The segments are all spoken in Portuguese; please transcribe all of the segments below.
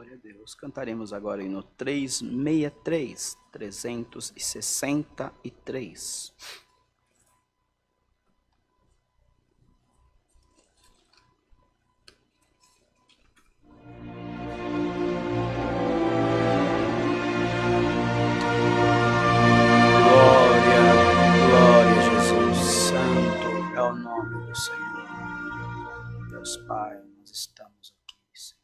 Glória a Deus. Cantaremos agora o hino 363, 363. Glória a Jesus. Santo é o nome do Senhor. Deus Pai, nós estamos aqui, Senhor.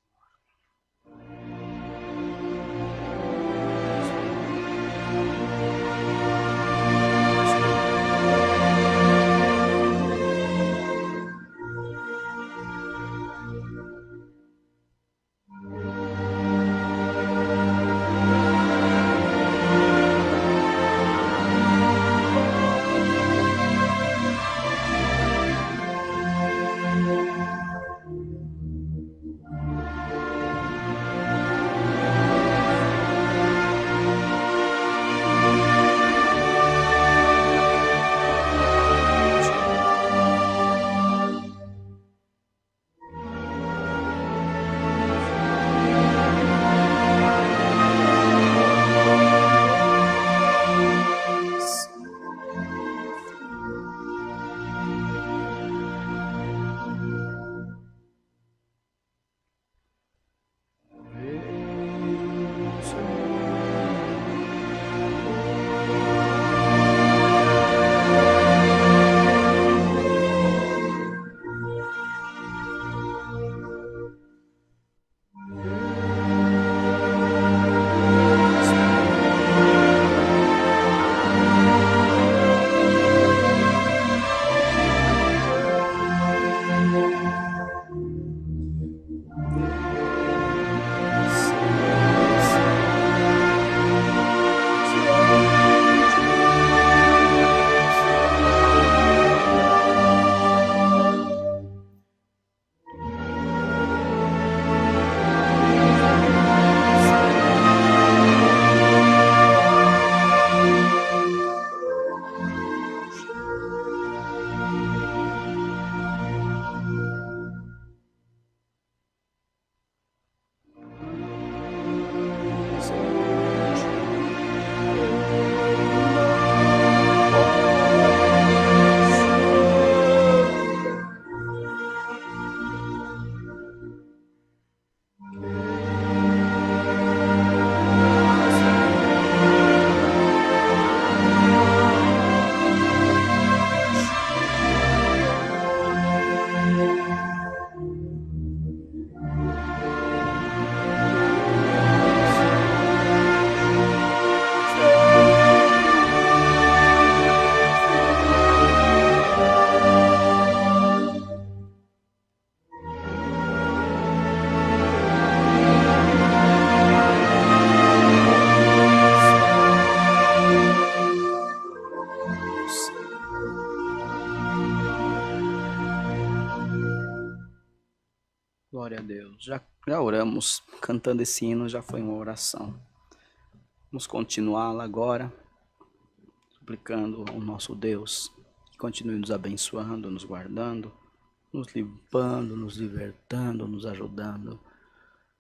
Glória a Deus. Já oramos, cantando esse hino, já foi uma oração. Vamos continuá-la agora, suplicando ao nosso Deus que continue nos abençoando, nos guardando, nos limpando, nos libertando, nos ajudando.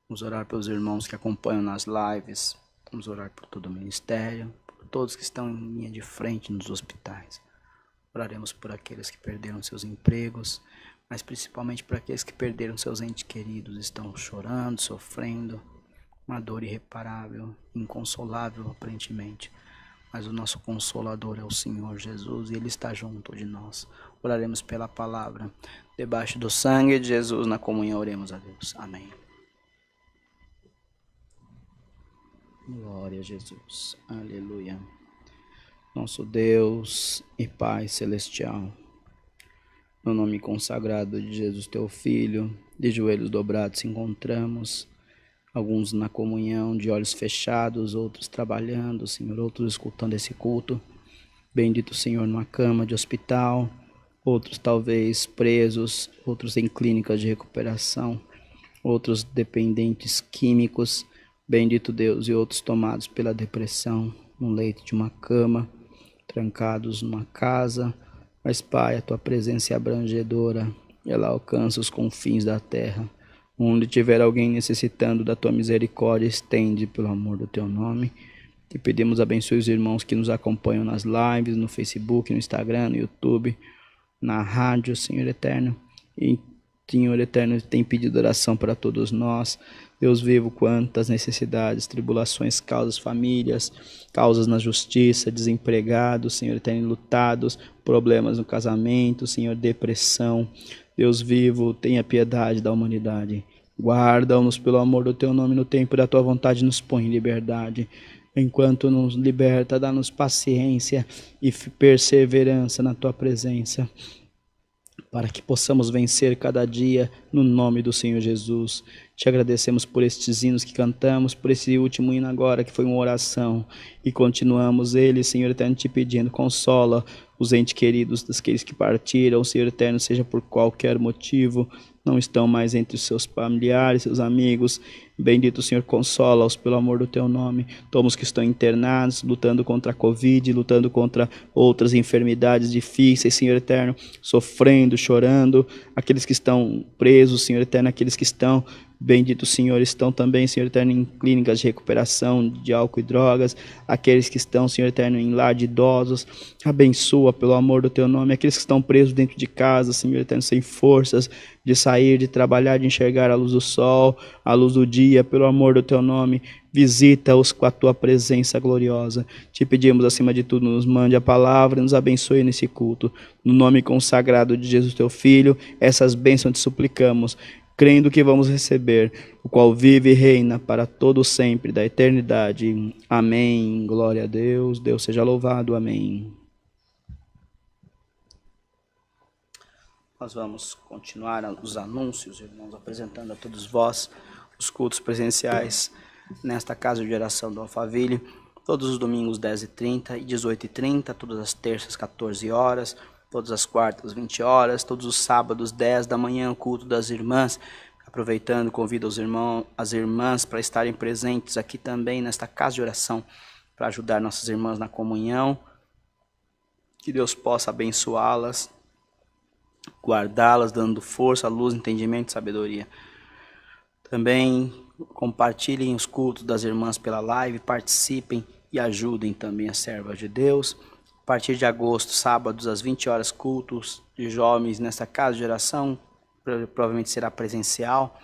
Vamos orar pelos irmãos que acompanham nas lives. Vamos orar por todo o ministério, por todos que estão em linha de frente nos hospitais. Oraremos por aqueles que perderam seus empregos, mas principalmente por aqueles que perderam seus entes queridos, estão chorando, sofrendo, uma dor irreparável, inconsolável aparentemente. Mas o nosso Consolador é o Senhor Jesus e Ele está junto de nós. Oraremos pela palavra. Debaixo do sangue de Jesus, na comunhão, oremos a Deus. Amém. Glória a Jesus. Aleluia. Nosso Deus e Pai Celestial, no nome consagrado de Jesus, Teu Filho, de joelhos dobrados se encontramos, alguns na comunhão, de olhos fechados, outros trabalhando, Senhor, outros escutando esse culto. Bendito Senhor, numa cama de hospital, outros talvez presos, outros em clínicas de recuperação, outros dependentes químicos, bendito Deus, e outros tomados pela depressão, no leito de uma cama, trancados numa casa. Mas, Pai, a Tua presença é abrangedora, ela alcança os confins da terra. Onde tiver alguém necessitando da tua misericórdia, estende pelo amor do teu nome. Te pedimos, abençoe os irmãos que nos acompanham nas lives, no Facebook, no Instagram, no YouTube, na rádio, Senhor eterno. E, Senhor eterno, tem pedido oração para todos nós. Deus vivo, quantas necessidades, tribulações, causas, famílias, causas na justiça, desempregados, Senhor eterno, lutados, problemas no casamento, Senhor, depressão. Deus vivo, tenha piedade da humanidade. Guarda-nos pelo amor do teu nome, no tempo da tua vontade nos põe em liberdade. Enquanto nos liberta, dá-nos paciência e perseverança na tua presença, para que possamos vencer cada dia no nome do Senhor Jesus. Te agradecemos por estes hinos que cantamos, por esse último hino agora que foi uma oração, e continuamos ele, Senhor eterno, te pedindo, consola os entes queridos daqueles que partiram, Senhor eterno, seja por qualquer motivo, não estão mais entre os seus familiares, seus amigos. Bendito Senhor, consola-os pelo amor do teu nome. Toma os que estão internados, lutando contra a Covid, lutando contra outras enfermidades difíceis, Senhor eterno, sofrendo, chorando. Aqueles que estão presos, Senhor eterno, aqueles que estão, bendito Senhor, estão também, Senhor eterno, em clínicas de recuperação de álcool e drogas. Aqueles que estão, Senhor eterno, em lar de idosos, abençoa pelo amor do teu nome. Aqueles que estão presos dentro de casa, Senhor eterno, sem forças de sair, de trabalhar, de enxergar a luz do sol, a luz do dia, pelo amor do teu nome, visita-os com a tua presença gloriosa. Te pedimos, acima de tudo, nos mande a palavra e nos abençoe nesse culto. No nome consagrado de Jesus, teu Filho, essas bênçãos te suplicamos, crendo que vamos receber, o qual vive e reina para todo sempre, da eternidade. Amém. Glória a Deus. Deus seja louvado. Amém. Nós vamos continuar os anúncios, irmãos, apresentando a todos vós os cultos presenciais nesta casa de oração do Alphaville, todos os domingos 10h30 e 18h30, todas as terças 14 horas, todas as quartas 20 horas, todos os sábados 10 da manhã, o culto das irmãs. Aproveitando, convido os irmãos, as irmãs para estarem presentes aqui também nesta casa de oração, para ajudar nossas irmãs na comunhão. Que Deus possa abençoá-las, guardá-las, dando força, luz, entendimento e sabedoria. Também compartilhem os cultos das irmãs pela live, participem e ajudem também as servas de Deus. A partir de agosto, sábados às 20 horas, cultos de jovens nessa casa de oração, provavelmente será presencial,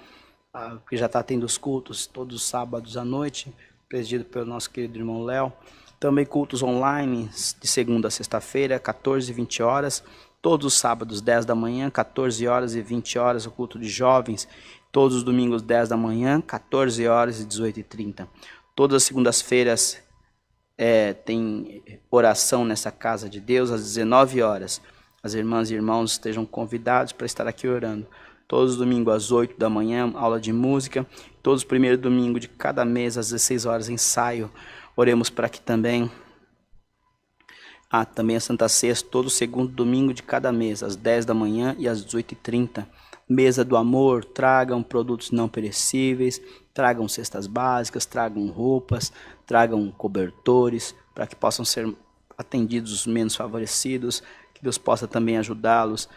porque já está tendo os cultos todos os sábados à noite, presidido pelo nosso querido irmão Léo. Também cultos online de segunda a sexta-feira, 14 e 20 horas. Todos os sábados, 10 da manhã, 14 horas e 20 horas, o culto de jovens. Todos os domingos, 10 da manhã, 14 horas e 18h30. Todas as segundas-feiras tem oração nessa casa de Deus, às 19 horas. As irmãs e irmãos estejam convidados para estar aqui orando. Todos os domingos, às 8 da manhã, aula de música. Todos os primeiros domingos de cada mês, às 16 horas, ensaio. Oremos para que também... também a Santa Ceia, todo segundo domingo de cada mês, às 10 da manhã e às 18h30. Mesa do Amor, tragam produtos não perecíveis, tragam cestas básicas, tragam roupas, tragam cobertores, para que possam ser atendidos os menos favorecidos, que Deus possa também ajudá-los.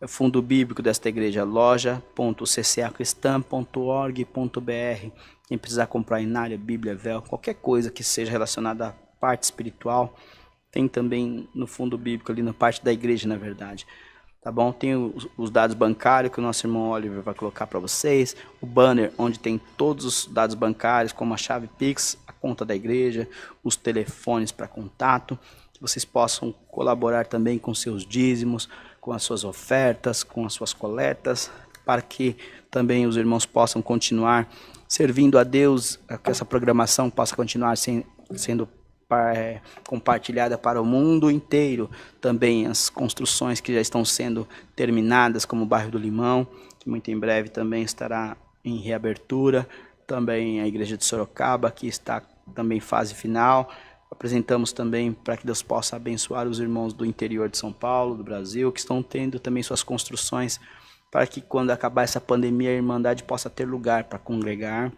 Fundo Bíblico desta igreja, loja.ccacristã.org.br. Quem precisar comprar inária, Bíblia, véu, qualquer coisa que seja relacionada à parte espiritual, tem também no fundo bíblico, ali na parte da igreja, na verdade. Tá bom? Tem os dados bancários que o nosso irmão Oliver vai colocar para vocês. O banner onde tem todos os dados bancários, como a chave Pix, a conta da igreja, os telefones para contato. Que vocês possam colaborar também com seus dízimos, com as suas ofertas, com as suas coletas, para que também os irmãos possam continuar servindo a Deus, que essa programação possa continuar sendo compartilhada para o mundo inteiro. Também as construções que já estão sendo terminadas, como o bairro do Limão, que muito em breve também estará em reabertura. Também a igreja de Sorocaba, que está também em fase final. Apresentamos também para que Deus possa abençoar os irmãos do interior de São Paulo, do Brasil, que estão tendo também suas construções, para que quando acabar essa pandemia a Irmandade possa ter lugar para congregar.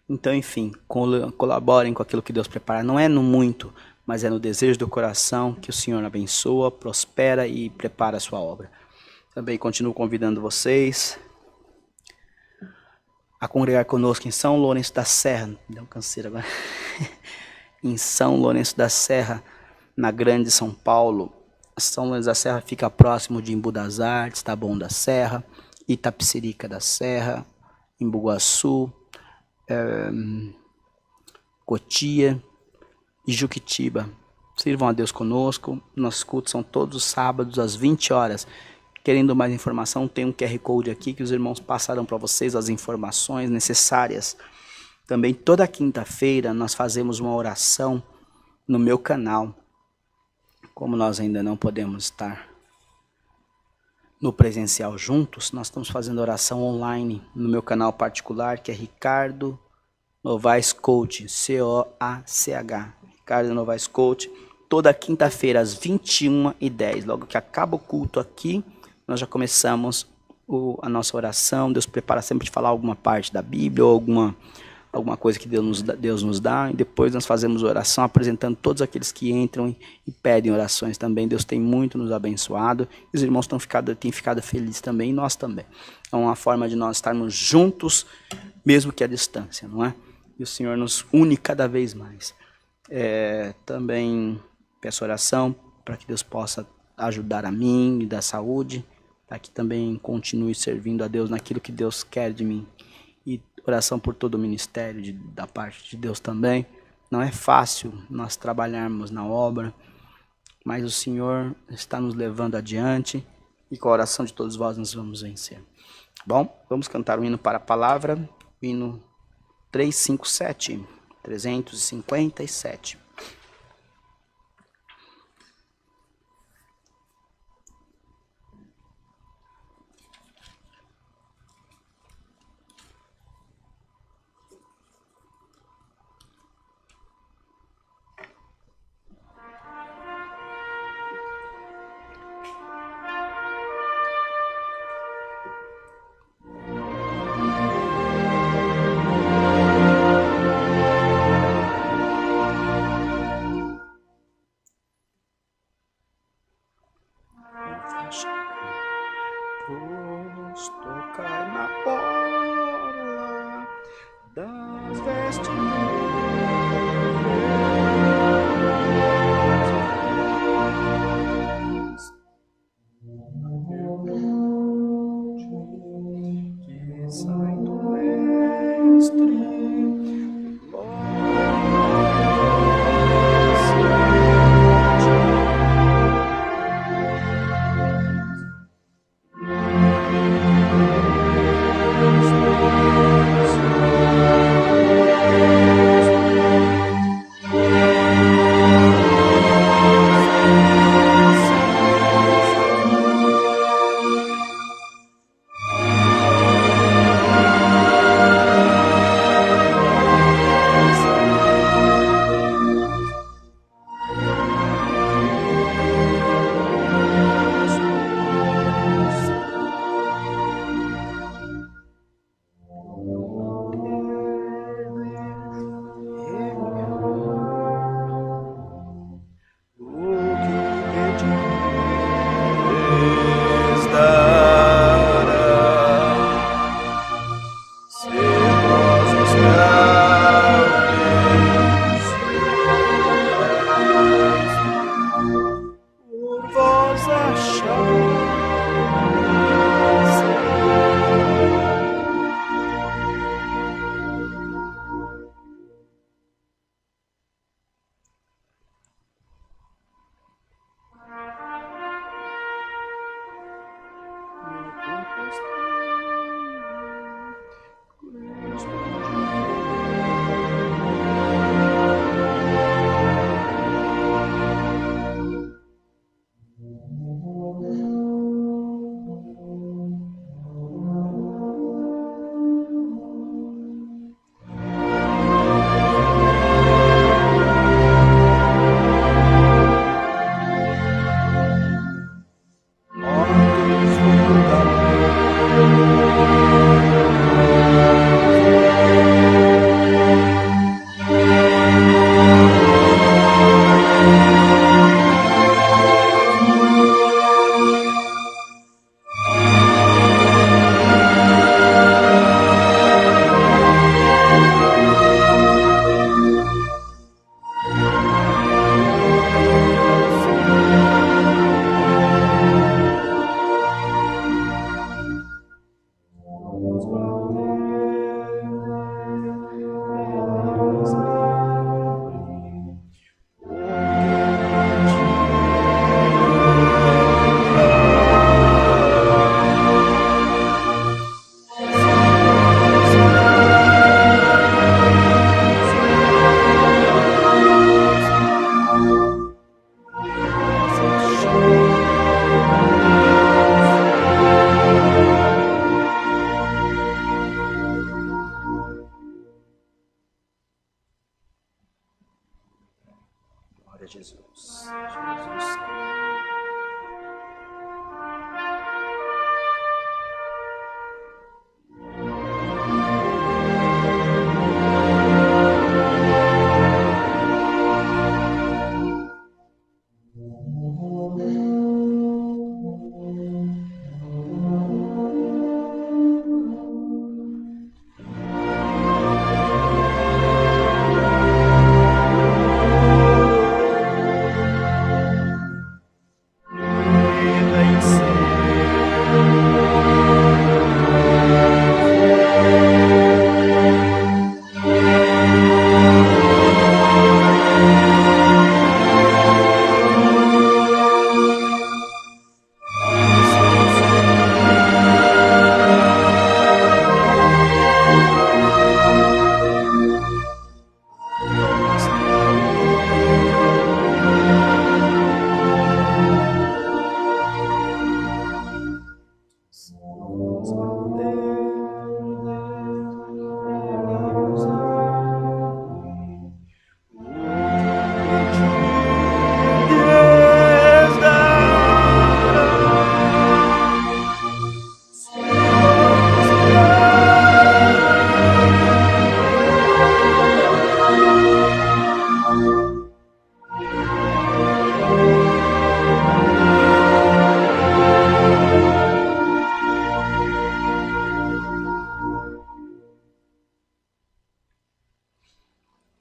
Então, enfim, colaborem com aquilo que Deus prepara. Não é no muito, mas é no desejo do coração que o Senhor abençoa, prospera e prepara a sua obra. Também continuo convidando vocês a congregar conosco em São Lourenço da Serra, me deu um canseiro agora, em São Lourenço da Serra, na Grande São Paulo. São Lourenço da Serra fica próximo de Embu das Artes, Taboão da Serra, Itapecerica da Serra, Embu-Guaçu, Cotia e Juquitiba. Sirvam a Deus conosco. Nossos cultos são todos os sábados às 20 horas. Querendo mais informação, tem um QR Code aqui que os irmãos passarão para vocês as informações necessárias. Também toda quinta-feira nós fazemos uma oração no meu canal. Como nós ainda não podemos estar no presencial juntos, nós estamos fazendo oração online no meu canal particular, que é Ricardo Novaes Coach, C-O-A-C-H, Ricardo Novaes Coach, toda quinta-feira às 21h10, logo que acaba o culto aqui, nós já começamos a nossa oração. Deus prepara sempre de falar alguma parte da Bíblia ou alguma coisa que Deus nos dá, e depois nós fazemos oração apresentando todos aqueles que entram e pedem orações também. Deus tem muito nos abençoado, e os irmãos têm ficado felizes também, e nós também. É uma forma de nós estarmos juntos, mesmo que à distância, não é? E o Senhor nos une cada vez mais. Também peço oração para que Deus possa ajudar a mim e dar saúde, para que também continue servindo a Deus naquilo que Deus quer de mim. E oração por todo o ministério da parte de Deus também. Não é fácil nós trabalharmos na obra, mas o Senhor está nos levando adiante, e com a oração de todos vós nós vamos vencer. Bom, vamos cantar o hino para a palavra, o hino 357. Tocai na orla das vestimentas, que sai do mestre.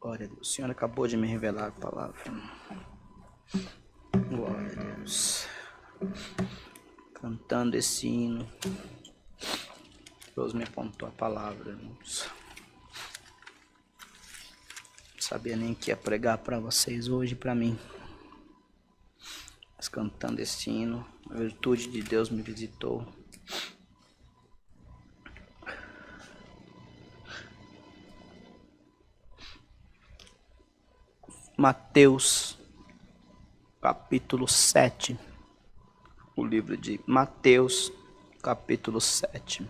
Glória a Deus. O Senhor acabou de me revelar a palavra. Glória a Deus. Cantando esse hino, Deus me apontou a palavra, irmãos. Não sabia nem que ia pregar para vocês hoje, para mim. Mas cantando esse hino, a virtude de Deus me visitou. Mateus, capítulo 7. O livro de Mateus, capítulo 7.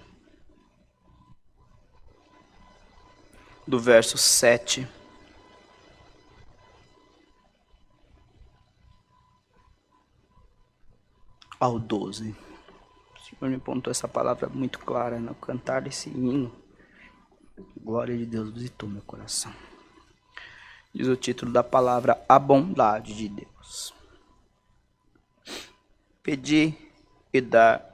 Do verso 7 ao 12. O Senhor me apontou essa palavra muito clara no cantar desse hino. Glória de Deus visitou meu coração. Diz o título da palavra: A bondade de Deus. Pedi e dar-vos-á.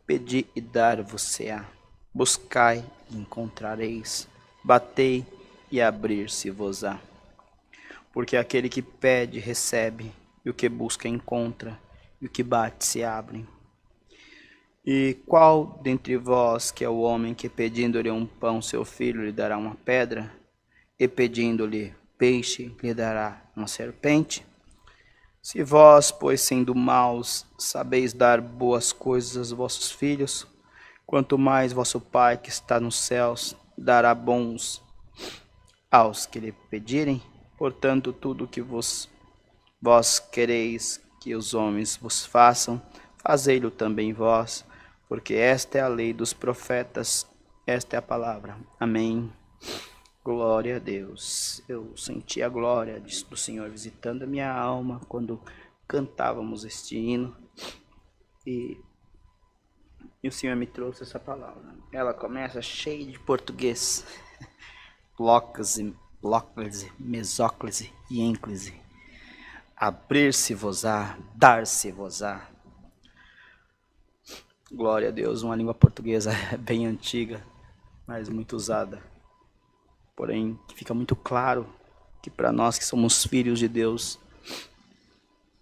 Pedi e dar-vos-á. Buscai e encontrareis. Batei e abrir-se-vos-á. Porque aquele que pede recebe, e o que busca encontra, e o que bate se abre. E qual dentre vós que é o homem que, pedindo-lhe um pão seu filho, lhe dará uma pedra? E pedindo-lhe peixe, lhe dará uma serpente? Se vós, pois, sendo maus, sabeis dar boas coisas aos vossos filhos, quanto mais vosso Pai que está nos céus dará bons aos que lhe pedirem. Portanto, tudo o que vós quereis que os homens vos façam, fazei-lo também vós, porque esta é a lei dos profetas, esta é a palavra. Amém. Glória a Deus. Eu senti a glória do Senhor visitando a minha alma quando cantávamos este hino. E o Senhor me trouxe essa palavra. Ela começa cheia de português. Lóclise, mesóclise e ênclise. Abrir-se-vos-á, dar-se-vos-á. Glória a Deus. Uma língua portuguesa bem antiga, mas muito usada. Porém, fica muito claro que para nós que somos filhos de Deus,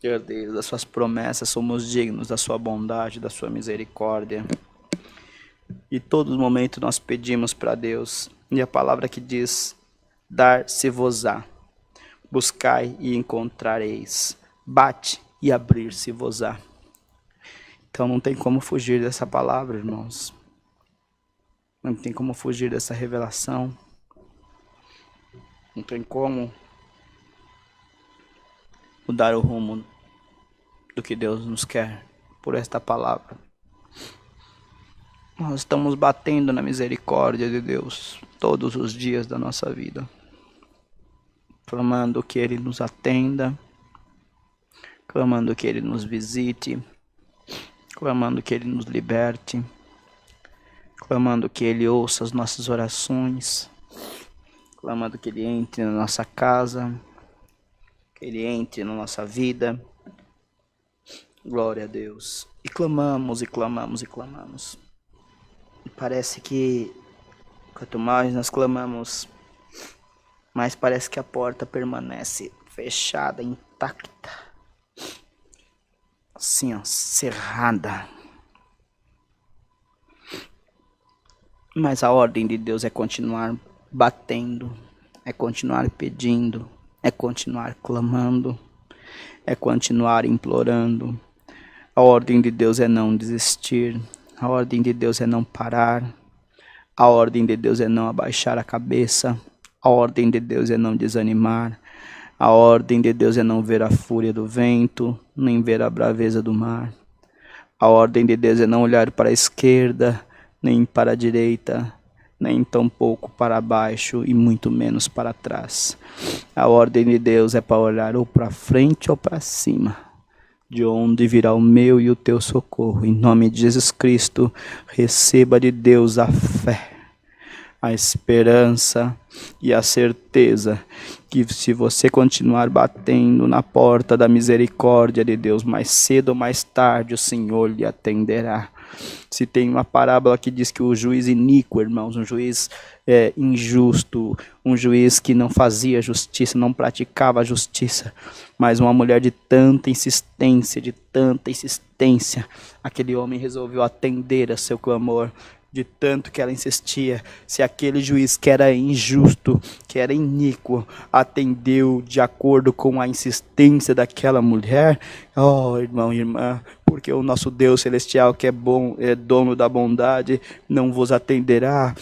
herdeiros das suas promessas, somos dignos da sua bondade, da sua misericórdia. E todos os momentos nós pedimos para Deus. E a palavra que diz: dar-se-vos-á, buscai e encontrareis, bate e abrir-se-vos-á. Então não tem como fugir dessa palavra, irmãos. Não tem como fugir dessa revelação. Não tem como mudar o rumo do que Deus nos quer por esta palavra. Nós estamos batendo na misericórdia de Deus todos os dias da nossa vida, clamando que Ele nos atenda, clamando que Ele nos visite, clamando que Ele nos liberte, clamando que Ele ouça as nossas orações, clamando que Ele entre na nossa casa, que Ele entre na nossa vida. Glória a Deus. E clamamos, e clamamos, e clamamos. E parece que quanto mais nós clamamos, mais parece que a porta permanece fechada, intacta. Assim, ó, cerrada. Mas a ordem de Deus é continuar batendo, é continuar pedindo, é continuar clamando, é continuar implorando. A ordem de Deus é não desistir, a ordem de Deus é não parar, a ordem de Deus é não abaixar a cabeça, a ordem de Deus é não desanimar, a ordem de Deus é não ver a fúria do vento, nem ver a braveza do mar. A ordem de Deus é não olhar para a esquerda, nem para a direita, nem tampouco para baixo e muito menos para trás. A ordem de Deus é para olhar ou para frente ou para cima, de onde virá o meu e o teu socorro. Em nome de Jesus Cristo, receba de Deus a fé, a esperança e a certeza que se você continuar batendo na porta da misericórdia de Deus, mais cedo ou mais tarde o Senhor lhe atenderá. Se tem uma parábola que diz que o juiz iníquo, irmãos, um juiz injusto, um juiz que não fazia justiça, não praticava a justiça, mas uma mulher de tanta insistência, aquele homem resolveu atender a seu clamor, de tanto que ela insistia. Se aquele juiz que era injusto, que era iníquo, atendeu de acordo com a insistência daquela mulher, oh, irmão e irmã, porque o nosso Deus celestial, que é bom, é dono da bondade, não vos atenderá.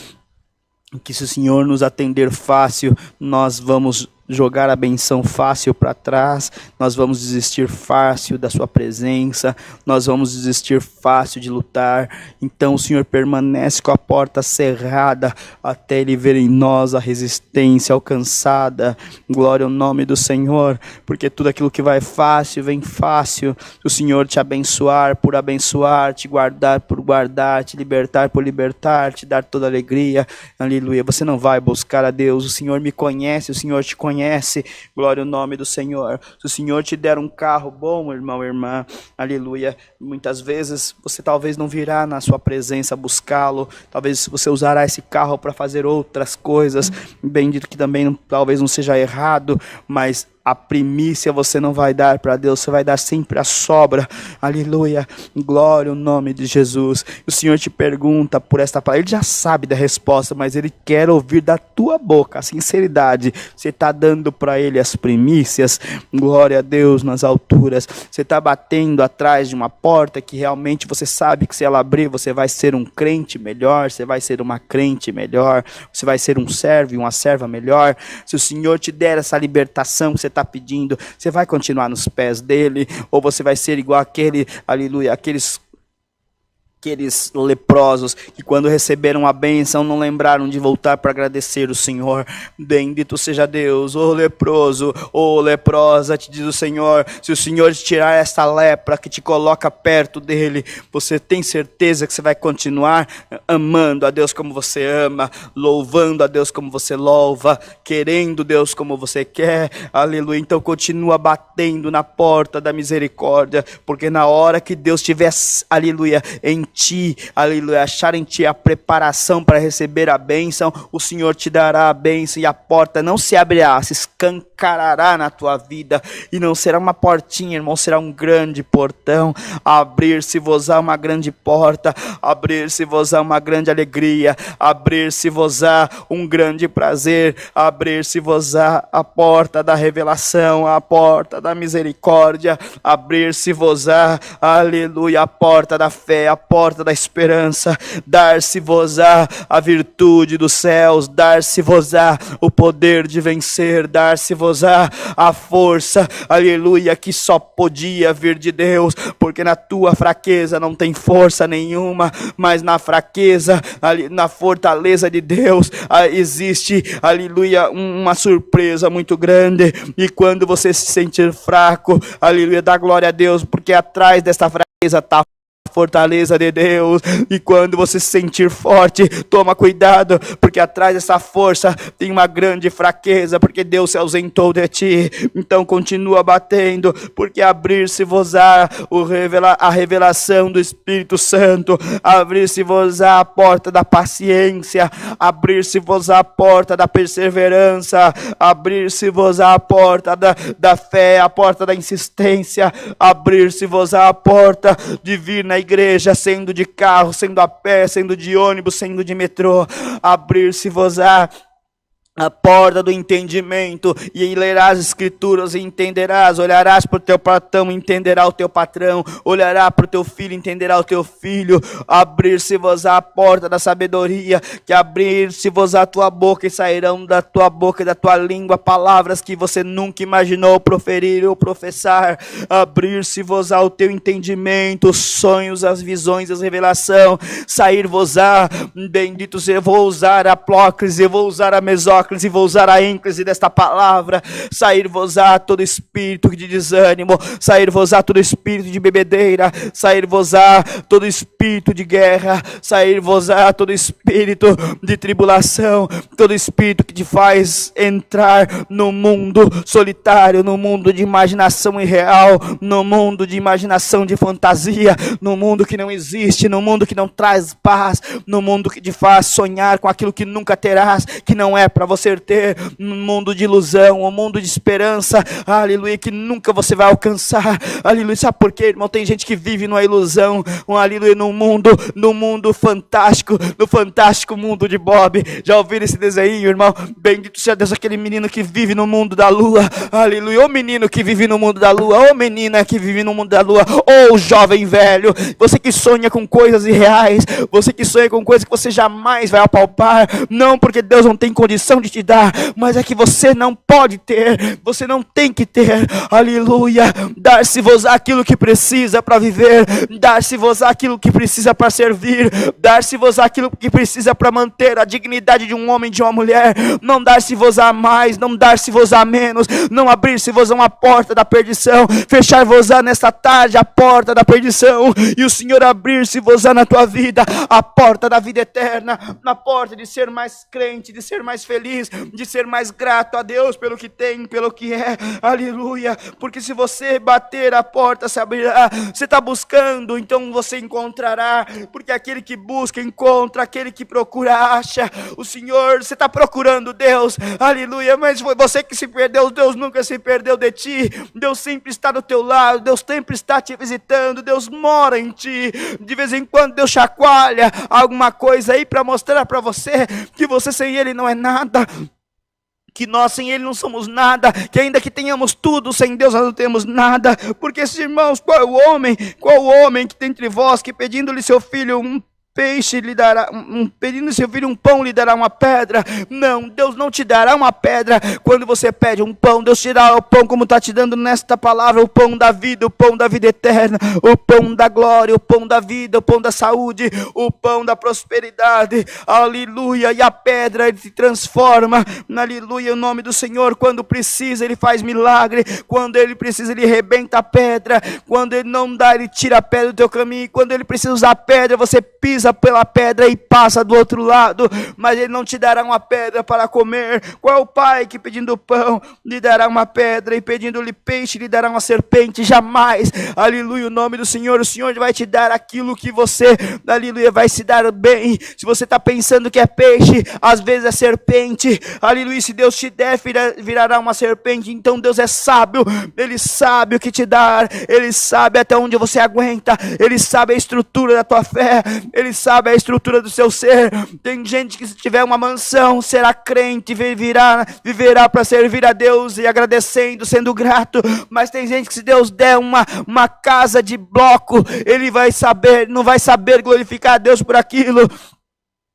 Que se o Senhor nos atender fácil, nós vamos jogar a benção fácil para trás, nós vamos desistir fácil da sua presença, nós vamos desistir fácil de lutar. Então o Senhor permanece com a porta cerrada até Ele ver em nós a resistência alcançada. Glória ao nome do Senhor, porque tudo aquilo que vai fácil, vem fácil. O Senhor te abençoar por abençoar, te guardar por guardar, te libertar por libertar, te dar toda alegria. Aleluia. Você não vai buscar a Deus, o Senhor me conhece, o Senhor te conhece. Glória ao nome do Senhor. Se o Senhor te der um carro bom, irmão, irmã, aleluia, muitas vezes você talvez não virá na sua presença buscá-lo, talvez você usará esse carro para fazer outras coisas, bendito que também talvez não seja errado, mas a primícia você não vai dar para Deus, você vai dar sempre a sobra. Aleluia, glória ao nome de Jesus. O Senhor te pergunta por esta palavra, Ele já sabe da resposta, mas Ele quer ouvir da tua boca a sinceridade. Você está dando para Ele as primícias? Glória a Deus nas alturas. Você está batendo atrás de uma porta que realmente você sabe que se ela abrir, você vai ser um crente melhor, você vai ser uma crente melhor, você vai ser um servo e uma serva melhor. Se o Senhor te der essa libertação que você está pedindo, você vai continuar nos pés dele, ou você vai ser igual aquele, aleluia, aqueles leprosos que quando receberam a bênção não lembraram de voltar para agradecer o Senhor. Bendito seja Deus. Ô leproso, ô leprosa, te diz o Senhor, se o Senhor te tirar essa lepra que te coloca perto dele, você tem certeza que você vai continuar amando a Deus como você ama, louvando a Deus como você louva, querendo Deus como você quer. Aleluia. Então continua batendo na porta da misericórdia, porque na hora que Deus estiver, aleluia, em ti, aleluia, achar em ti a preparação para receber a bênção, o Senhor te dará a bênção e a porta não se abrirá, se escancarará na tua vida, e não será uma portinha, irmão, será um grande portão. Abrir-se-vos-á uma grande porta, abrir-se-vos-á uma grande alegria, abrir-se-vos-á um grande prazer, abrir-se-vos-á a porta da revelação, a porta da misericórdia, abrir-se-vos-á, aleluia, a porta da fé, a porta da esperança, dar-se-vos-á a virtude dos céus, dar-se-vos-á o poder de vencer, dar-se-vos-á a força, aleluia, que só podia vir de Deus, porque na tua fraqueza não tem força nenhuma, mas na fraqueza, na fortaleza de Deus, existe, aleluia, uma surpresa muito grande. E quando você se sentir fraco, aleluia, dá glória a Deus, porque atrás desta fraqueza está fortaleza de Deus. E quando você se sentir forte, toma cuidado, porque atrás dessa força tem uma grande fraqueza, porque Deus se ausentou de ti. Então continua batendo, porque abrir-se-vos-á a revelação do Espírito Santo, abrir-se-vos-á a porta da paciência, abrir-se-vos-á a porta da perseverança, abrir-se-vos-á a porta da fé, a porta da insistência, abrir-se-vos-á a porta de vir na igreja, sendo de carro, sendo a pé, sendo de ônibus, sendo de metrô, abrir-se-vos-á a porta do entendimento, e lerás as escrituras e entenderás, olharás para o teu patrão, entenderá o teu patrão, olhará para o teu filho, entenderá o teu filho. Abrir-se-vos a porta da sabedoria, que abrir-se-vos a tua boca, e sairão da tua boca e da tua língua palavras que você nunca imaginou proferir ou professar. Abrir-se-vos ao teu entendimento, os sonhos, as visões, as revelações, sair-vos-á, bendito seja, vou usar a plóclise, vou usar a mesóclise, e vou usar a ênclise desta palavra. Sair-vos-á todo espírito de desânimo, sair-vos-á todo espírito de bebedeira, sair-vos-á todo espírito de guerra, sair-vos-á todo espírito de tribulação, todo espírito que te faz entrar no mundo solitário, no mundo de imaginação irreal, no mundo de imaginação de fantasia, no mundo que não existe, no mundo que não traz paz, no mundo que te faz sonhar com aquilo que nunca terás, que não é para você ter, um mundo de ilusão, um mundo de esperança, aleluia, que nunca você vai alcançar, aleluia. Sabe por quê, irmão? Tem gente que vive numa ilusão, aleluia, num mundo fantástico, no fantástico mundo de Bob. Já ouviram esse desenho, irmão? Bendito seja Deus, aquele menino que vive no mundo da lua, aleluia, ô menino que vive no mundo da lua, ô menina que vive no mundo da lua, ô jovem velho, você que sonha com coisas irreais, você que sonha com coisas que você jamais vai apalpar, não porque Deus não tem condição de te dar, mas é que você não pode ter, você não tem que ter, aleluia. Dar-se-vos aquilo que precisa para viver, dar-se-vos aquilo que precisa para servir, dar-se-vos aquilo que precisa para manter a dignidade de um homem, de uma mulher, não dar-se-vos a mais, não dar-se-vos a menos, não abrir-se-vos a uma porta da perdição, fechar-vos a nesta tarde a porta da perdição, e o Senhor abrir-se-vos a na tua vida, a porta da vida eterna, na porta de ser mais crente, de ser mais feliz, de ser mais grato a Deus pelo que tem, pelo que é, aleluia. Porque se você bater, a porta se abrirá. Você está buscando, então você encontrará, porque aquele que busca encontra, aquele que procura acha. O Senhor, você está procurando Deus, aleluia, mas foi você que se perdeu. Deus nunca se perdeu de ti, Deus sempre está do teu lado, Deus sempre está te visitando, Deus mora em ti. De vez em quando Deus chacoalha alguma coisa aí para mostrar para você que você sem Ele não é nada, que nós sem Ele não somos nada, que ainda que tenhamos tudo, sem Deus nós não temos nada. Porque, irmãos, qual o homem que tem entre vós, que pedindo-lhe seu filho um peixe lhe dará, pedindo seu filho um pão lhe dará uma pedra? Não, Deus não te dará uma pedra quando você pede um pão. Deus te dará o pão como está te dando nesta palavra, o pão da vida eterna, o pão da glória, o pão da vida, o pão da saúde, o pão da prosperidade, aleluia. E a pedra Ele se transforma, aleluia, o nome do Senhor. Quando precisa Ele faz milagre, quando Ele precisa Ele rebenta a pedra, quando Ele não dá Ele tira a pedra do teu caminho, quando Ele precisa usar a pedra você pisa pela pedra e passa do outro lado, mas Ele não te dará uma pedra para comer. Qual é o pai que pedindo pão lhe dará uma pedra, e pedindo-lhe peixe lhe dará uma serpente? Jamais, aleluia, o nome do Senhor. O Senhor vai te dar aquilo que você, aleluia, vai se dar bem. Se você está pensando que é peixe, às vezes é serpente, aleluia. Se Deus te der, virará uma serpente. Então Deus é sábio, Ele sabe o que te dar, Ele sabe até onde você aguenta, Ele sabe a estrutura da tua fé, Ele sabe a estrutura do seu ser. Tem gente que se tiver uma mansão, será crente, viverá para servir a Deus e agradecendo, sendo grato. Mas tem gente que se Deus der uma casa de bloco, ele vai saber, não vai saber glorificar a Deus por aquilo.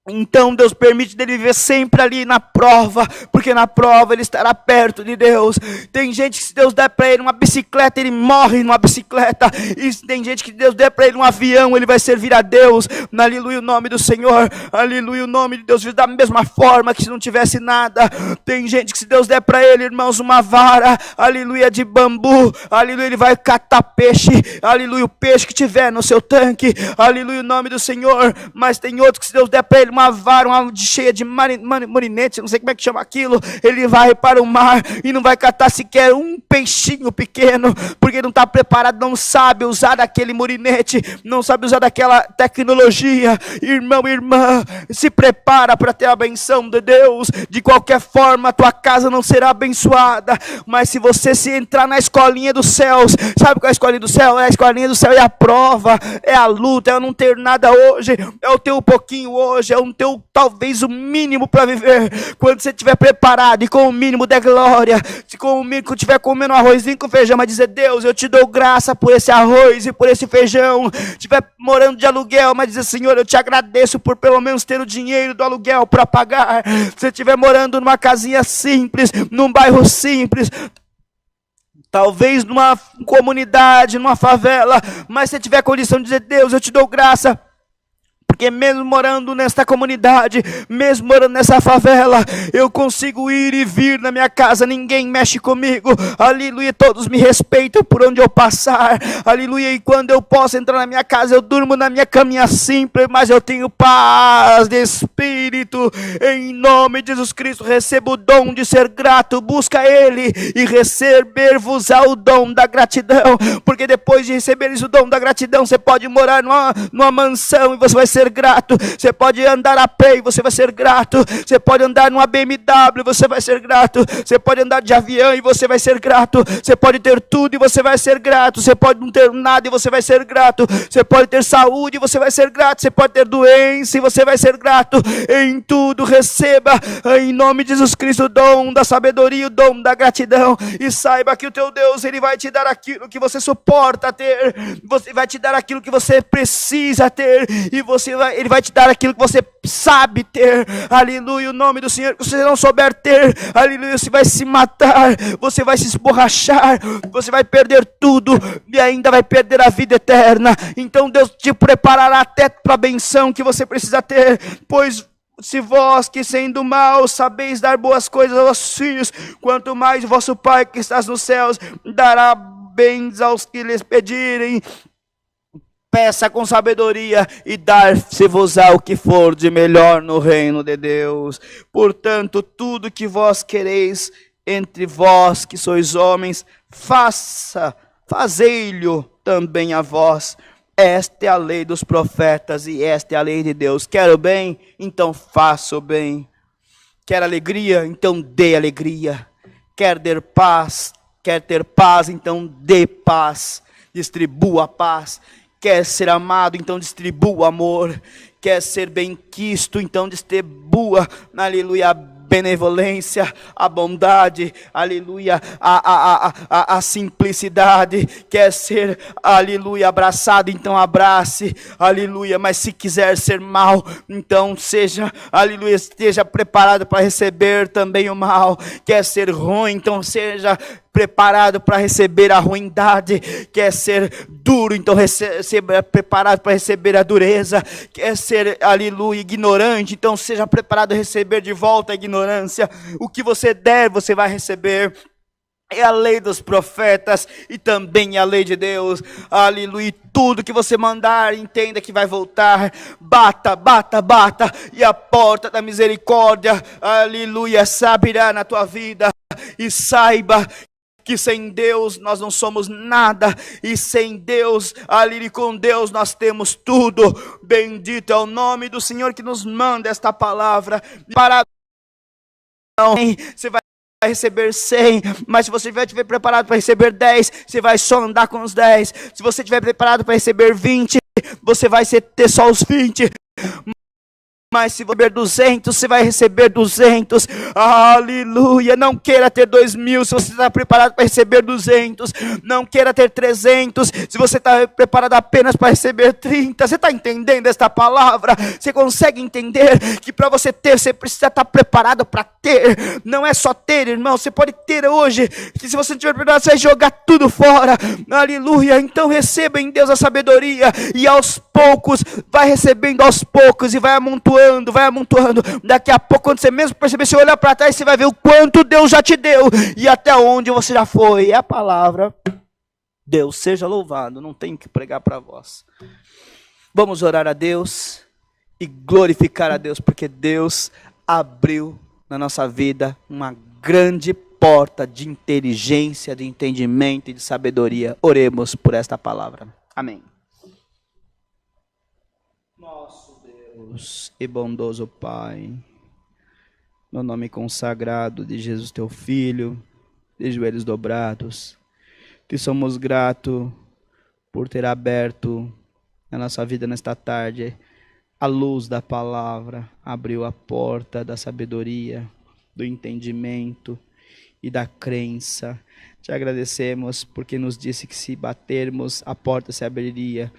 Então Deus permite dele viver sempre ali na prova, porque na prova ele estará perto de Deus. Tem gente que se Deus der para ele uma bicicleta, ele morre numa bicicleta. E tem gente que Deus der para ele um avião, ele vai servir a Deus. Aleluia o nome do Senhor, aleluia o nome de Deus. Da mesma forma que se não tivesse nada. Tem gente que se Deus der para ele, irmãos, uma vara, aleluia, de bambu, aleluia, ele vai catar peixe, aleluia, o peixe que tiver no seu tanque, aleluia o nome do Senhor. Mas tem outro que se Deus der para ele uma vara, cheia de morinete, não sei como é que chama aquilo, ele vai para o mar e não vai catar sequer um peixinho pequeno, porque não está preparado, não sabe usar daquele morinete, não sabe usar daquela tecnologia. Irmão, irmã, se prepara para ter a benção de Deus. De qualquer forma a tua casa não será abençoada, mas se você se entrar na escolinha dos céus, sabe qual é a escolinha do céu? É a escolinha do céu, é a prova, é a luta, é não ter nada hoje, é o teu pouquinho hoje, é um teu, talvez o mínimo para viver. Quando você estiver preparado e com o mínimo de glória, se com o mínimo estiver comendo um arrozinho com feijão, mas dizer: Deus, eu te dou graça por esse arroz e por esse feijão. Estiver morando de aluguel, mas dizer: Senhor, eu te agradeço por pelo menos ter o dinheiro do aluguel para pagar. Se estiver morando numa casinha simples, num bairro simples, talvez numa comunidade, numa favela, mas se tiver condição de dizer: Deus, eu te dou graça, porque mesmo morando nesta comunidade, mesmo morando nessa favela, eu consigo ir e vir na minha casa, ninguém mexe comigo, aleluia, todos me respeitam por onde eu passar, aleluia, e quando eu posso entrar na minha casa, eu durmo na minha caminha simples, mas eu tenho paz de espírito, em nome de Jesus Cristo. Receba o dom de ser grato, busca Ele, e receber-vos-á o dom da gratidão, porque depois de receberes o dom da gratidão, você pode morar numa mansão, e você vai ser grato. Você pode andar a pé e você vai ser grato. Você pode andar numa BMW e você vai ser grato. Você pode andar de avião e você vai ser grato. Você pode ter tudo e você vai ser grato. Você pode não ter nada e você vai ser grato. Você pode ter saúde e você vai ser grato. Você pode ter doença e você vai ser grato. Em tudo receba, em nome de Jesus Cristo, o dom da sabedoria, o dom da gratidão. E saiba que o teu Deus, Ele vai te dar aquilo que você suporta ter. Você vai te dar aquilo que você precisa ter. E Ele vai te dar aquilo que você sabe ter, aleluia, o nome do Senhor. Se você não souber ter, aleluia, você vai se matar, você vai se esborrachar, você vai perder tudo e ainda vai perder a vida eterna. Então Deus te preparará até para a benção que você precisa ter, pois se vós que sendo maus sabeis dar boas coisas aos vossos filhos, quanto mais vosso Pai que estás nos céus dará bens aos que lhes pedirem. Peça com sabedoria e dar-se-vos-á o que for de melhor no reino de Deus. Portanto, tudo que vós quereis entre vós que sois homens, fazei-lhe também a vós. Esta é a lei dos profetas e esta é a lei de Deus. Quero bem? Então faça o bem. Quer alegria? Então dê alegria. Quer ter paz? Então dê paz. Distribua a paz. Quer ser amado, então distribua o amor. Quer ser bem-quisto, então distribua, aleluia, a benevolência, a bondade, aleluia, a simplicidade. Quer ser, aleluia, abraçado, então abrace, aleluia. Mas se quiser ser mal, então seja, aleluia, esteja preparado para receber também o mal. Quer ser ruim, então seja preparado para receber a ruindade. Quer ser duro, então seja preparado para receber a dureza. Quer ser, aleluia, ignorante, então seja preparado a receber de volta a ignorância. O que você der, você vai receber. É a lei dos profetas e também a lei de Deus, aleluia. Tudo que você mandar, entenda que vai voltar. Bata, bata, bata, e a porta da misericórdia, aleluia, se abrirá na tua vida. E saiba que sem Deus nós não somos nada, e sem Deus, ali com Deus nós temos tudo. Bendito é o nome do Senhor que nos manda esta palavra. Para você vai receber 100, mas se você estiver preparado para receber 10, você vai só andar com os 10. Se você estiver preparado para receber 20, você vai ter só os 20. Mas se você receber 200, você vai receber 200. Aleluia. Não queira ter 2.000 se você está preparado para receber 200. Não queira ter 300 se você está preparado apenas para receber 30. Você está entendendo esta palavra? Você consegue entender que para você ter, você precisa estar preparado para ter. Não é só ter, irmão. Você pode ter hoje, que se você não estiver preparado, você vai jogar tudo fora. Aleluia. Então receba em Deus a sabedoria. E aos poucos, vai recebendo aos poucos. E vai amontoando. Daqui a pouco, quando você mesmo perceber, você olhar para trás, você vai ver o quanto Deus já te deu e até onde você já foi. É a palavra. Deus seja louvado. Não tenho que pregar para vós. Vamos orar a Deus e glorificar a Deus, porque Deus abriu na nossa vida uma grande porta de inteligência, de entendimento e de sabedoria. Oremos por esta palavra. Amém. Nosso Deus e bondoso Pai, no nome consagrado de Jesus teu Filho, de joelhos dobrados, te somos gratos por ter aberto na nossa vida nesta tarde a luz da palavra, abriu a porta da sabedoria, do entendimento e da crença. Te agradecemos porque nos disse que se batermos a porta se abriria.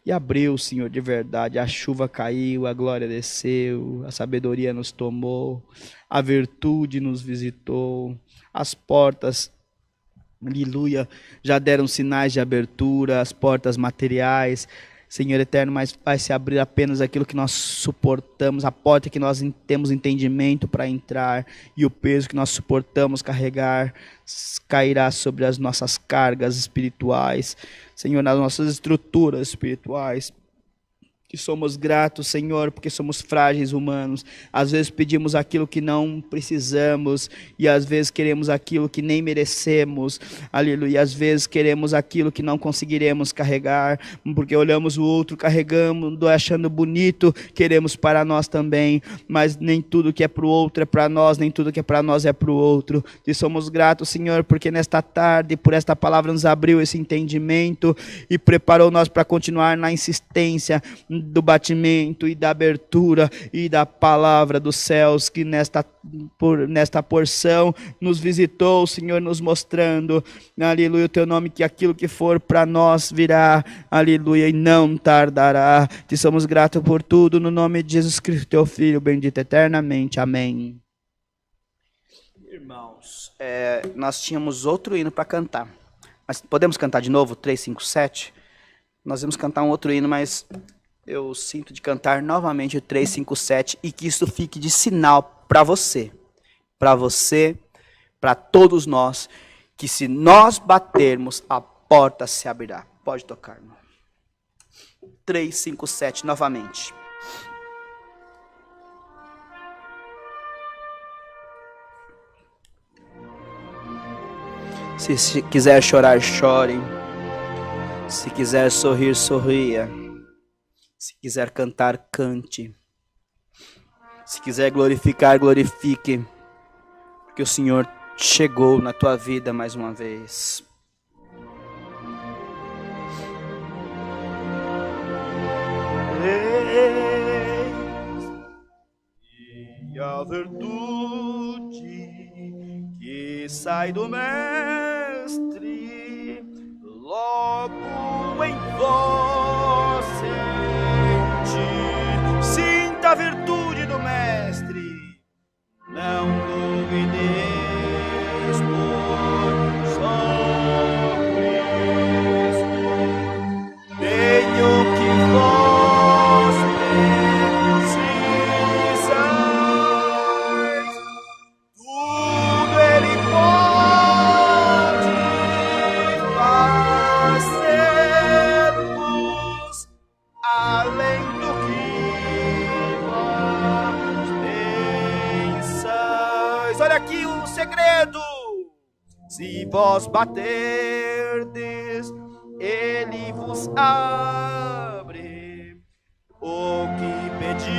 E abriu, Senhor, de verdade. A chuva caiu, a glória desceu, a sabedoria nos tomou, a virtude nos visitou, as portas, aleluia, já deram sinais de abertura, as portas materiais, Senhor eterno, mas vai se abrir apenas aquilo que nós suportamos, a porta que nós temos entendimento para entrar, e o peso que nós suportamos carregar cairá sobre as nossas cargas espirituais, Senhor, nas nossas estruturas espirituais. Que somos gratos, Senhor, porque somos frágeis humanos. Às vezes pedimos aquilo que não precisamos e às vezes queremos aquilo que nem merecemos. Aleluia. Às vezes queremos aquilo que não conseguiremos carregar, porque olhamos o outro carregando, achando bonito, queremos para nós também, mas nem tudo que é para o outro é para nós, nem tudo que é para nós é para o outro. E somos gratos, Senhor, porque nesta tarde, por esta palavra, nos abriu esse entendimento e preparou nós para continuar na insistência do batimento e da abertura e da palavra dos céus, que nesta porção nos visitou, Senhor, nos mostrando, aleluia, o teu nome, que aquilo que for para nós virá, aleluia, e não tardará. Te somos gratos por tudo, no nome de Jesus Cristo, teu Filho, bendito eternamente, amém. Irmãos, nós tínhamos outro hino para cantar, mas podemos cantar de novo, 357? Nós vamos cantar um outro hino, mas eu sinto de cantar novamente o 357 e que isso fique de sinal para você, para todos nós, que se nós batermos, a porta se abrirá. Pode tocar, irmão. 357 novamente. Se quiser chorar, chore. Se quiser sorrir, sorria. Se quiser cantar, cante. Se quiser glorificar, glorifique. Porque o Senhor chegou na tua vida mais uma vez. E a virtude que sai do Mestre, logo em vós sinta a virtude do Mestre, não duvideis, por só Cristo tenho que vós precisais, tudo Ele pode fazer-vos além do que olha aqui o segredo. Se vós baterdes, Ele vos abre. O que pedirdes,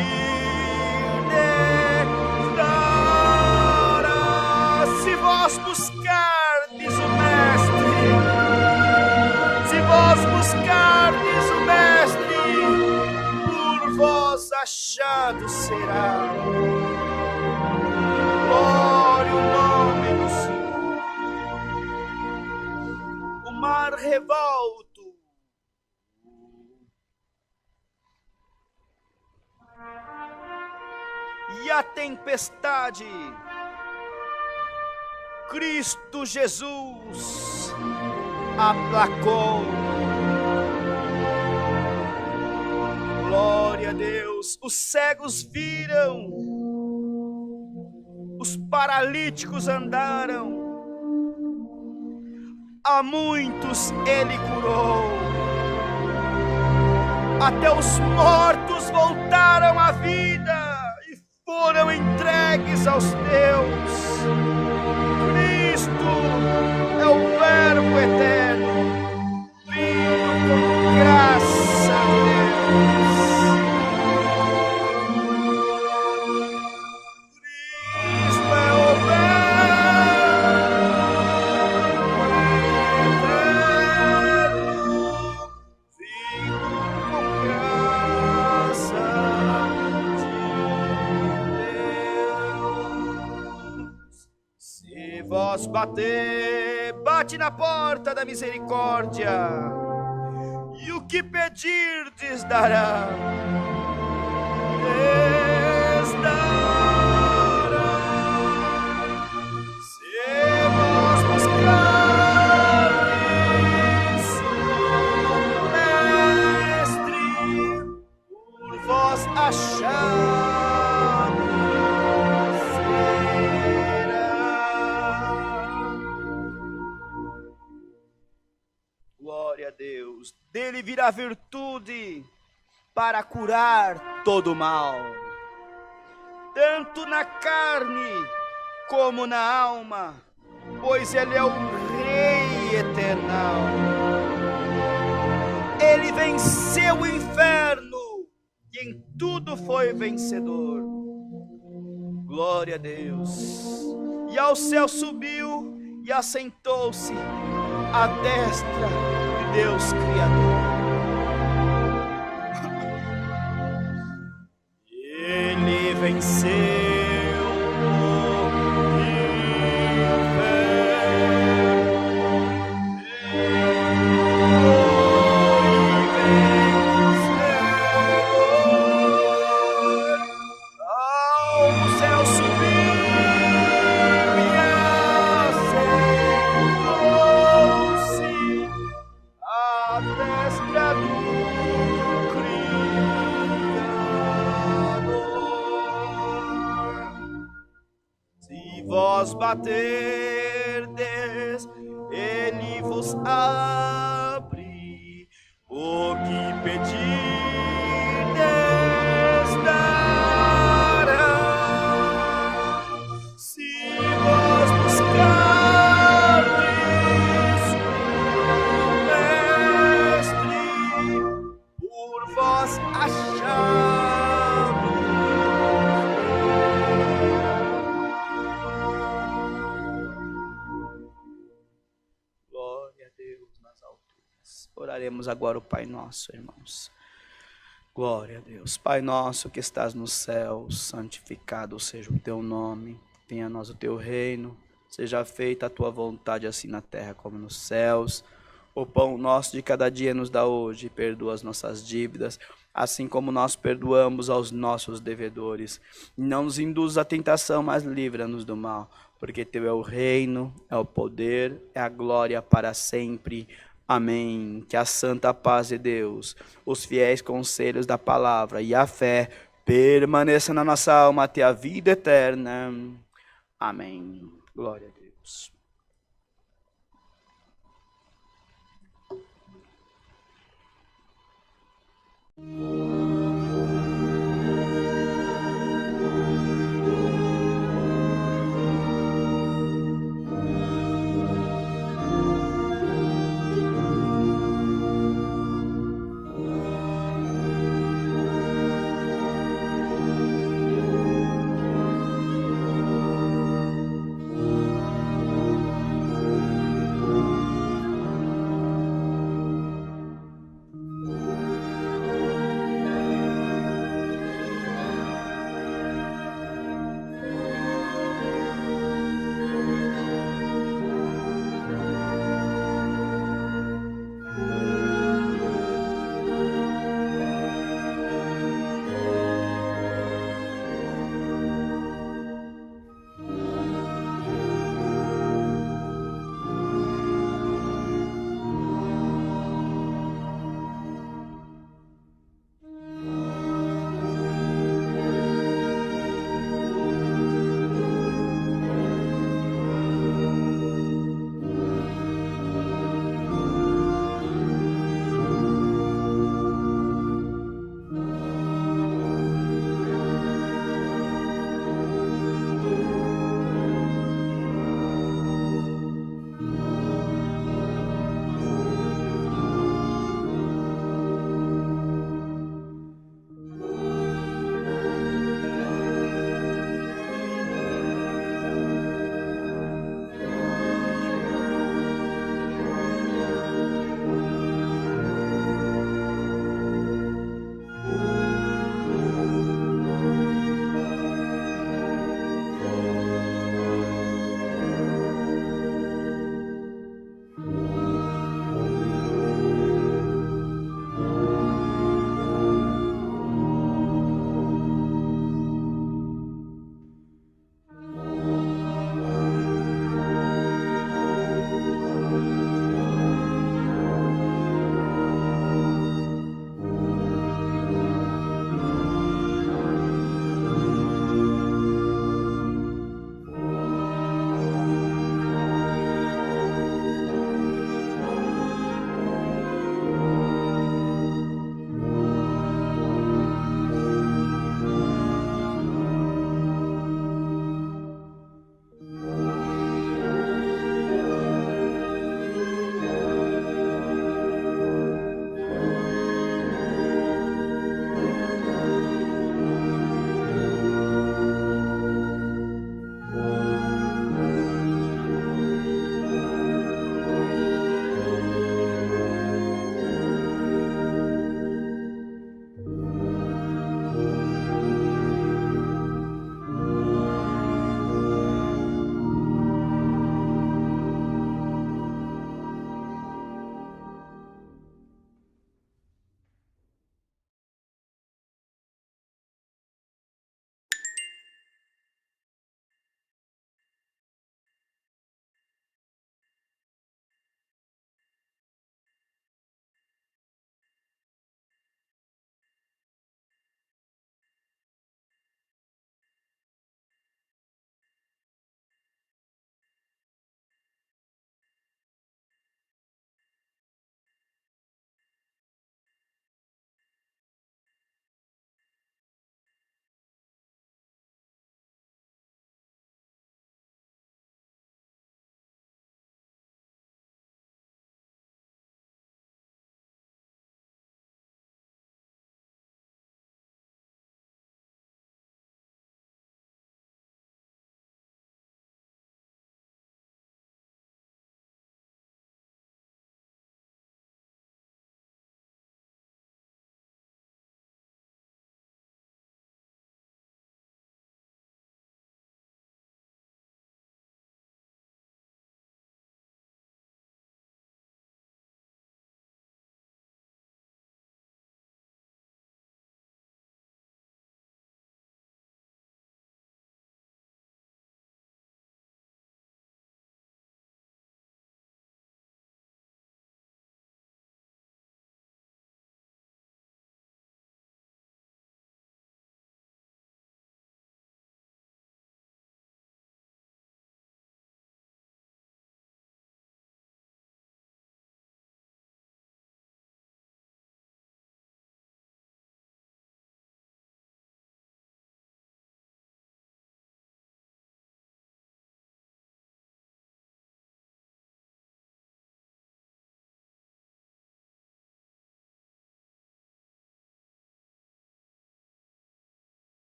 dará. Se vós buscardes o Mestre, se vós buscardes o Mestre, por vós achado será. revolto. E a tempestade, Cristo Jesus aplacou. Glória a Deus. Os cegos viram, os paralíticos andaram, a muitos ele curou, até os mortos voltaram à vida e foram entregues aos teus. Cristo é o Verbo eterno, vindo com graça a Deus. Cristo é o Verbo eterno, vindo com graça de Deus. Se vós bater, bate na porta da misericórdia, e o que pedirdes dará. Deus dará. Se vós buscardes o Mestre, por vós achados será. Glória a Deus. Dele virá virtude para curar todo o mal, tanto na carne como na alma, pois ele é o Rei eternal. Ele venceu o inferno e em tudo foi vencedor. Glória a Deus. E ao céu subiu e assentou-se à destra de Deus Criador. Ele venceu o inferno, ao céu subiu e assentou-se à destra do vós baterdes, ele vos abre, o que pedirdes dará. Se vós buscardes o Mestre, por vós achados. Oraremos agora o Pai Nosso, irmãos. Glória a Deus. Pai nosso que estás no céu, santificado seja o teu nome. Venha a nós o teu reino. Seja feita a tua vontade, assim na terra como nos céus. O pão nosso de cada dia nos dá hoje. Perdoa as nossas dívidas, assim como nós perdoamos aos nossos devedores. Não nos induz à tentação, mas livra-nos do mal. Porque teu é o reino, é o poder, é a glória para sempre. Amém. Que a santa paz de Deus, os fiéis conselhos da palavra e a fé permaneça na nossa alma até a vida eterna. Amém. Glória a Deus.